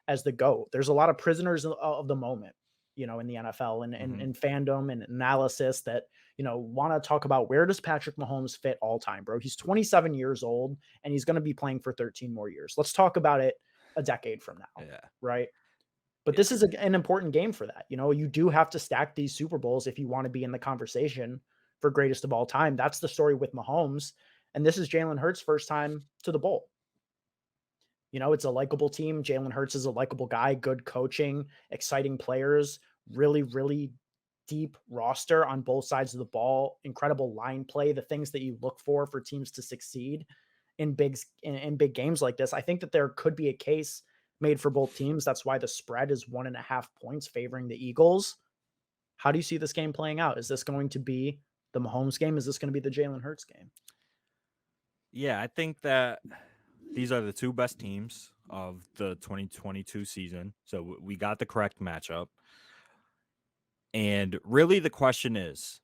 as the GOAT? There's a lot of prisoners of the moment, in the NFL and fandom and analysis that, want to talk about where does Patrick Mahomes fit all time, bro? He's 27 years old and he's going to be playing for 13 more years. Let's talk about it a decade from now, Yeah. right? But this is an important game for that. You do have to stack these Super Bowls if you want to be in the conversation for greatest of all time. That's the story with Mahomes. And this is Jalen Hurts' first time to the bowl. It's a likable team. Jalen Hurts is a likable guy, good coaching, exciting players, really, really deep roster on both sides of the ball, incredible line play, the things that you look for teams to succeed in big games like this. I think that there could be a case made for both teams. That's why the spread is 1.5 points favoring the Eagles. How do you see this game playing out? Is this going to be the Mahomes game? Is this going to be the Jalen Hurts game? Yeah, I think that these are the two best teams of the 2022 season. So we got the correct matchup. And really the question is,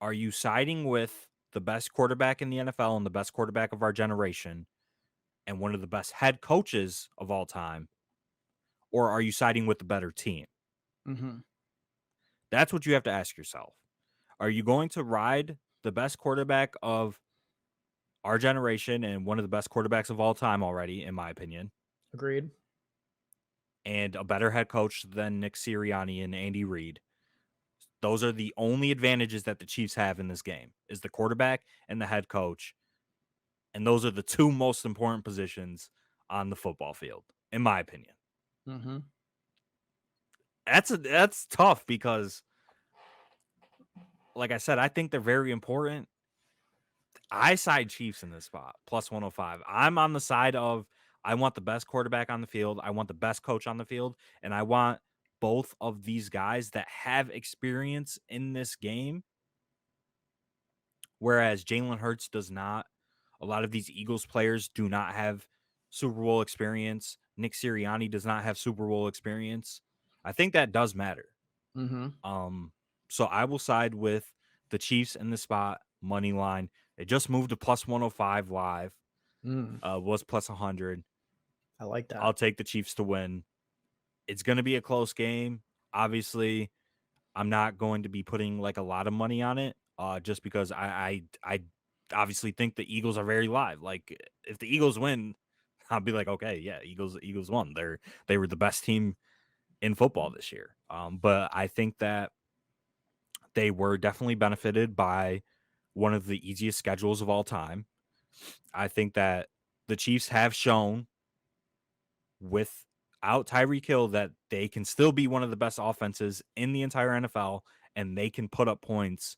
are you siding with the best quarterback in the NFL and the best quarterback of our generation and one of the best head coaches of all time? Or are you siding with the better team? Mm-hmm. That's what you have to ask yourself. Are you going to ride the best quarterback of our generation and one of the best quarterbacks of all time already, in my opinion, Agreed. and a better head coach than Nick Sirianni and Andy Reid? Those are the only advantages that the Chiefs have in this game, is the quarterback and the head coach. And those are the two most important positions on the football field, in my opinion. Mm-hmm. That's tough because, like I said, I think they're very important. I side Chiefs in this spot, plus 105. I'm on the side of I want the best quarterback on the field. I want the best coach on the field. And I want both of these guys that have experience in this game. Whereas Jalen Hurts does not. A lot of these Eagles players do not have Super Bowl experience. Nick Sirianni does not have Super Bowl experience. I think that does matter. Mm-hmm. So I will side with the Chiefs in the spot, money line. It just moved to plus 105 live. Was plus 100. I like that. I'll take the Chiefs to win. It's going to be a close game. Obviously, I'm not going to be putting like a lot of money on it, just because I obviously think the Eagles are very live. Like if the Eagles win, I'll be like, okay, yeah, Eagles won. They were the best team in football this year. But I think that they were definitely benefited by one of the easiest schedules of all time. I think that the Chiefs have shown without Tyreek Hill that they can still be one of the best offenses in the entire NFL, and they can put up points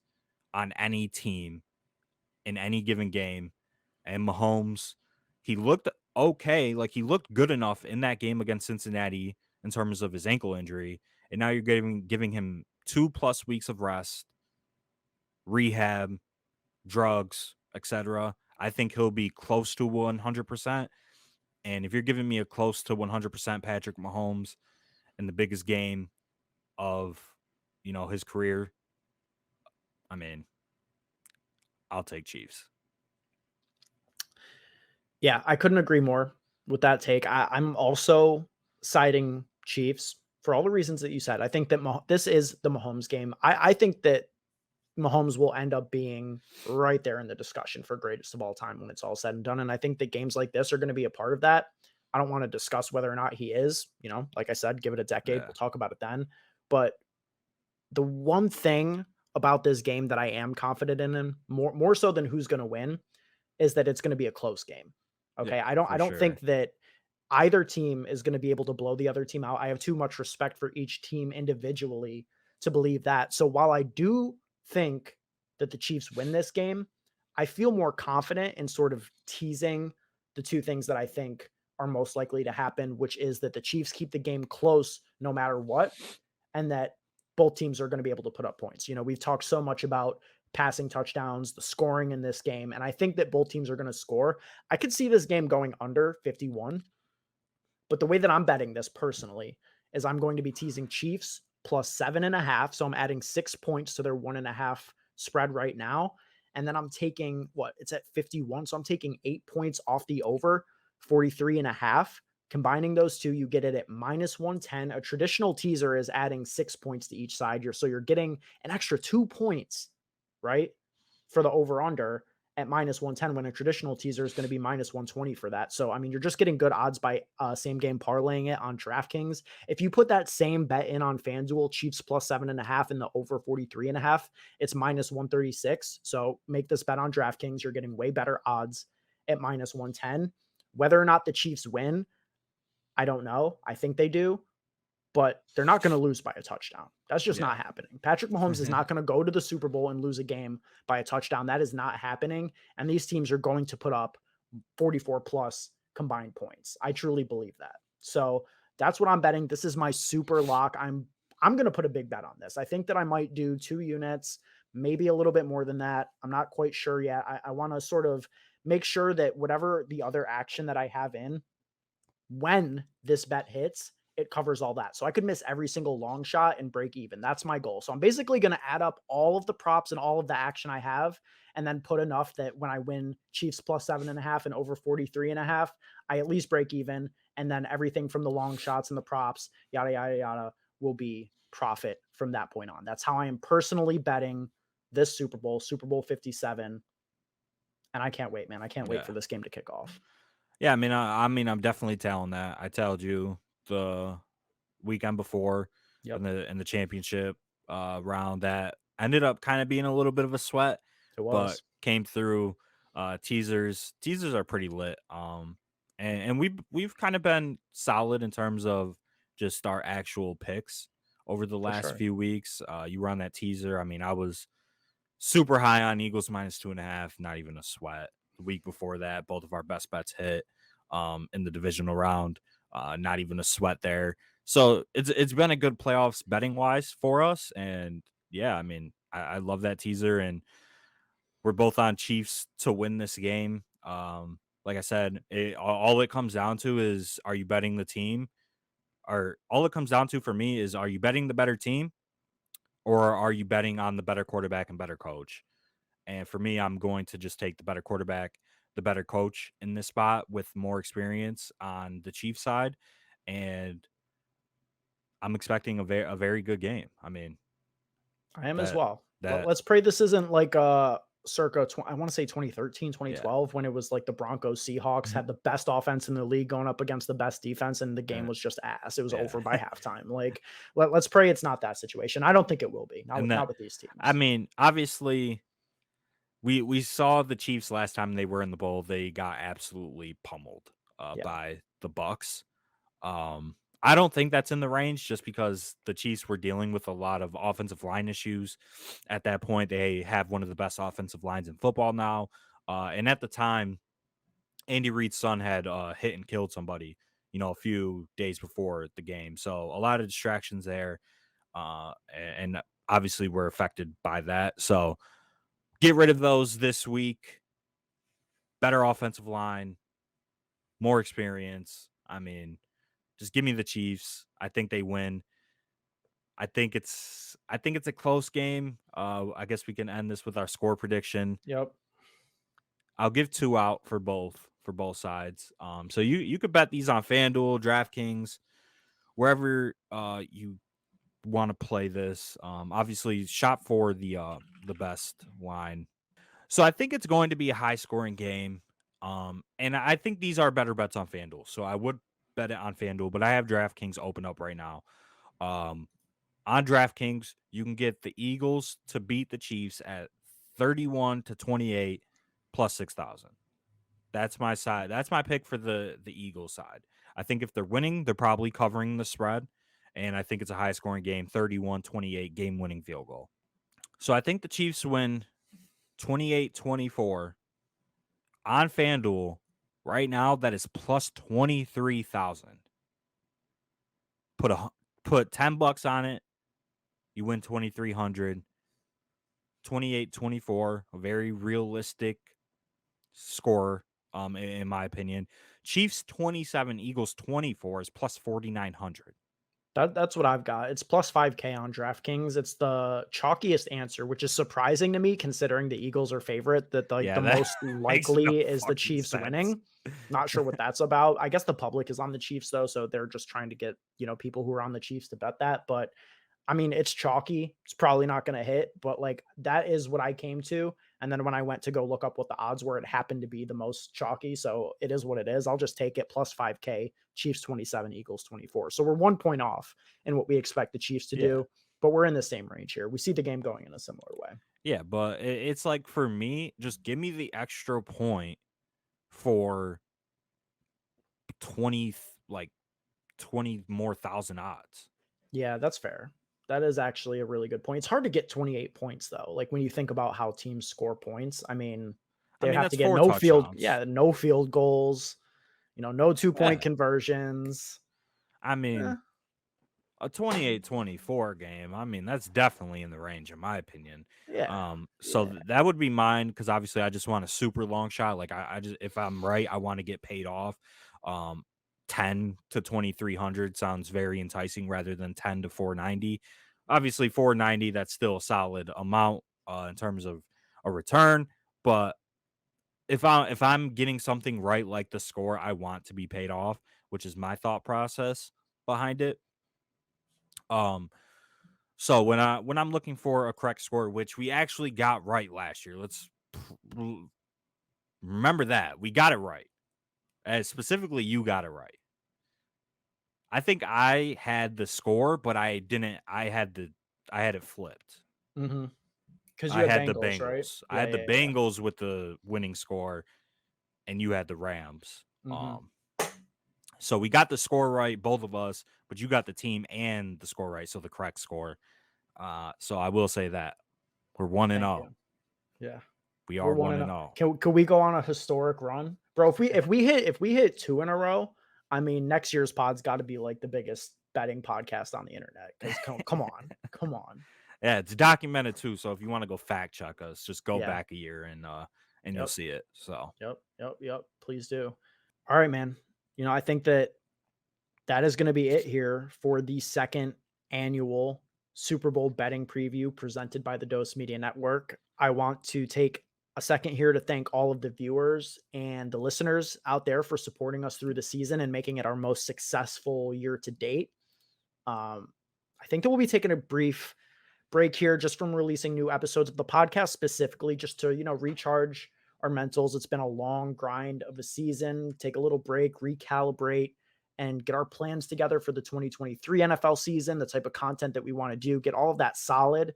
on any team in any given game. And Mahomes, he looked okay, like he looked good enough in that game against Cincinnati in terms of his ankle injury, and now you're giving him 2+ weeks of rest, rehab, drugs, etc. I think he'll be close to 100%. And if you're giving me a close to 100% Patrick Mahomes in the biggest game of, his career, I mean, I'll take Chiefs. Yeah, I couldn't agree more with that take. I'm also siding Chiefs for all the reasons that you said. I think that this is the Mahomes game. I think that Mahomes will end up being right there in the discussion for greatest of all time when it's all said and done. And I think that games like this are going to be a part of that. I don't want to discuss whether or not he is, like I said, give it a decade. Yeah. We'll talk about it then. But the one thing about this game that I am confident in him, more so than who's going to win, is that it's going to be a close game. Okay. Yeah, I for don't think sure. that either team is going to be able to blow the other team out. I have too much respect for each team individually to believe that. So while I do think that the Chiefs win this game, I feel more confident in sort of teasing the two things that I think are most likely to happen, which is that the Chiefs keep the game close no matter what, and that both teams are going to be able to put up points. We've talked so much about passing touchdowns, the scoring in this game, and I think that both teams are going to score. I could see this game going under 51. But the way that I'm betting this personally is I'm going to be teasing Chiefs plus 7.5. So I'm adding 6 points to their 1.5 spread right now. And then I'm taking it's at 51. So I'm taking 8 points off the over, 43.5. Combining those two, you get it at minus 110. A traditional teaser is adding 6 points to each side. So you're getting an extra 2 points, right? For the over under at minus 110 when a traditional teaser is going to be minus 120 for that. So, I mean, you're just getting good odds by same game parlaying it on DraftKings. If you put that same bet in on FanDuel, Chiefs plus 7.5 and the over 43.5, it's minus 136. So make this bet on DraftKings. You're getting way better odds at minus 110. Whether or not the Chiefs win, I don't know. I think they do, but they're not going to lose by a touchdown. That's just Yeah. not happening. Patrick Mahomes is not going to go to the Super Bowl and lose a game by a touchdown. That is not happening. And these teams are going to put up 44 plus combined points. I truly believe that. So that's what I'm betting. This is my super lock. I'm going to put a big bet on this. I think that I might do 2 units, maybe a little bit more than that. I'm not quite sure yet. I want to sort of make sure that whatever the other action that I have in, when this bet hits, it covers all that. So I could miss every single long shot and break even. That's my goal. So I'm basically going to add up all of the props and all of the action I have and then put enough that when I win Chiefs plus 7.5 and over 43.5, I at least break even. And then everything from the long shots and the props, yada, yada, yada, will be profit from that point on. That's how I am personally betting this Super Bowl 57. And I can't wait, man. I can't wait for Yeah. this game to kick off. Yeah, I mean, I'm definitely telling that. I told you the weekend before Yep, in the championship round that ended up kind of being a little bit of a sweat, it but was. came through. Teasers are pretty lit. And we've kind of been solid in terms of just our actual picks over the For last sure. few weeks. You run that teaser. I mean, I was super high on Eagles minus 2.5, not even a sweat. The week before that, both of our best bets hit in the divisional round. Not even a sweat there. So it's been a good playoffs betting wise for us. And yeah, I mean, I love that teaser, and we're both on Chiefs to win this game. Like I said, all it comes down to is, are you betting the team? Or all it comes down to for me is, are you betting the better team, or are you betting on the better quarterback and better coach? And for me, I'm going to just take the better quarterback, the better coach in this spot with more experience on the Chiefs side. And I'm expecting a very good game. I mean, I am as that well. that Let's pray this isn't like circa I want to say 2013, yeah. 2012 when it was like the Broncos Seahawks had the best offense in the league going up against the best defense and the game Uh, was just ass. It was yeah. over by halftime. Like let's pray it's not that situation. I don't think it will be. And Not that with these I teams. mean, obviously we saw the Chiefs last time they were in the bowl. They got absolutely pummeled Yeah. by the Bucks. I don't think that's in the range just because the Chiefs were dealing with a lot of offensive line issues. At that point, they have one of the best offensive lines in football now. And at the time, Andy Reid's son had hit and killed somebody, a few days before the game. So a lot of distractions there. And obviously we're affected by that. So get rid of those this week. Better offensive line, more experience. I mean, just give me the Chiefs. I think they win. I think it's a close game. I guess we can end this with our score prediction. Yep. I'll give 2 out for both sides. So you could bet these on FanDuel, DraftKings, wherever you want to play this. Obviously shop for the best line. So I think it's going to be a high scoring game. And I think these are better bets on FanDuel. So I would bet it on FanDuel, but I have DraftKings open up right now. On DraftKings, you can get the Eagles to beat the Chiefs at 31-28 plus 6,000. That's my side. That's my pick for the Eagles side. I think if they're winning, they're probably covering the spread. And I think it's a high scoring game, 31-28 game winning field goal. So I think the Chiefs win 28-24 on FanDuel. Right now, that is plus 23,000. Put $10 on it. You win 2,300. 28-24, a very realistic score, in my opinion. Chiefs 27, Eagles 24 is plus 4,900. That's what I've got. It's plus 5K on DraftKings. It's the chalkiest answer, which is surprising to me considering the Eagles are favorite, that like Yeah, the that most makes no likely is the fucking Chiefs sense. winning. Not sure what that's about. I guess the public is on the Chiefs though, so they're just trying to get, people who are on the Chiefs to bet that, but I mean, it's chalky. It's probably not going to hit, but like that is what I came to. And then when I went to go look up what the odds were, it happened to be the most chalky. So it is what it is. I'll just take it plus 5K, Chiefs 27, Eagles 24. So we're 1 point off in what we expect the Chiefs to Yeah. do, but we're in the same range here. We see the game going in a similar way. Yeah, but it's like for me, just give me the extra point for 20, like 20 more thousand odds. Yeah, that's fair. That is actually a really good point. It's hard to get 28 points though. Like when you think about how teams score points, I mean, I they mean, have to that's get 4 no field, touchdowns. yeah, no field goals, no 2 point Yeah. conversions. I Eh, mean, a 28-24 game, I mean, that's definitely in the range in my opinion. yeah, So yeah, that would be mine because obviously I just want a super long shot. Like I just if I'm right, I want to get paid off. Um 10 to 2,300 sounds very enticing rather than 10 to 490. Obviously 490, that's still a solid amount in terms of a return, but if I'm getting something right like the score, I want to be paid off, which is my thought process behind it. Um so when I'm looking for a correct score, which we actually got right last year, let's remember that we got it right. As specifically, you got it right. I think I had the score, but I didn't. I had it flipped. mm-hmm. Because you I had had the Bengals, right? Bengals. I Yeah, had the yeah, yeah. Bengals with the winning score, and you had the Rams. Mm-hmm. So we got the score right, both of us, but you got the team and the score right, so the correct score. So I will say that we're 1 and Thank 0. you. Yeah, We we're are one 1 and and up. 0. Can we go on a historic run, bro? If we hit two in a row, I mean, next year's pod's got to be like the biggest betting podcast on the internet. Because come on, Yeah, it's documented too. So if you want to go fact check us, just go yeah, back a year and you'll yep. see it. So Yep. Please do. All right, man. I think that is going to be it here for the second annual Super Bowl betting preview presented by the Dose Media Network. I want to take a second here to thank all of the viewers and the listeners out there for supporting us through the season and making it our most successful year to date. I think that we'll be taking a brief break here just from releasing new episodes of the podcast, specifically just to, recharge our mentals. It's been a long grind of a season. Take a little break, recalibrate, and get our plans together for the 2023 NFL season, the type of content that we want to do, get all of that solid,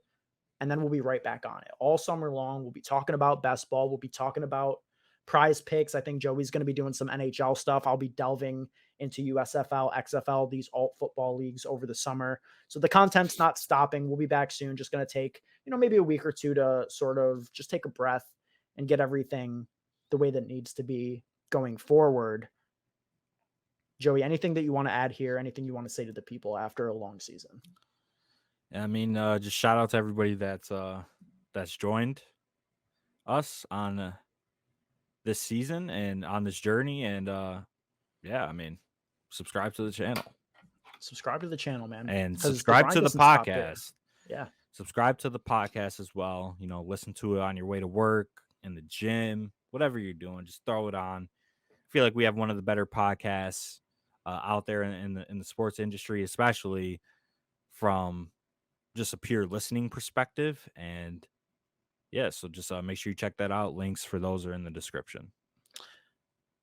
and then we'll be right back on it. All summer long, we'll be talking about best ball. We'll be talking about prize picks. I think Joey's going to be doing some NHL stuff. I'll be delving into USFL, XFL, these alt football leagues over the summer. So the content's not stopping. We'll be back soon. Just going to take, maybe a week or two to sort of just take a breath and get everything the way that needs to be going forward. Joey, anything that you want to add here? Anything you want to say to the people after a long season? I mean, just shout out to everybody that's joined us on this season and on this journey. And yeah, I mean, subscribe to the channel. Subscribe to the channel, man. And subscribe to the podcast. Yeah. Subscribe to the podcast as well. Listen to it on your way to work, in the gym, whatever you're doing. Just throw it on. I feel like we have one of the better podcasts out there in the sports industry, especially from just a pure listening perspective. And yeah, so just make sure you check that out. Links for those are in the description.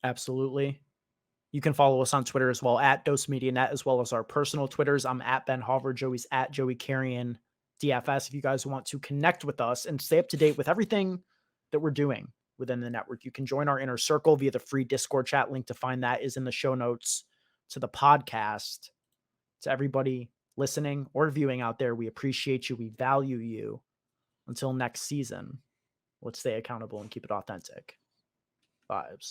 Absolutely. You can follow us on Twitter as well, at Dose Media Net, as well as our personal Twitters. I'm at Ben Hauver. Joey's at Joey Carrion DFS. If you guys want to connect with us and stay up to date with everything that we're doing within the network, you can join our inner circle via the free Discord chat. Link to find that is in the show notes to the podcast. To everybody listening or viewing out there, we appreciate you. We value you. Until next season, let's stay accountable and keep it authentic. Vibes.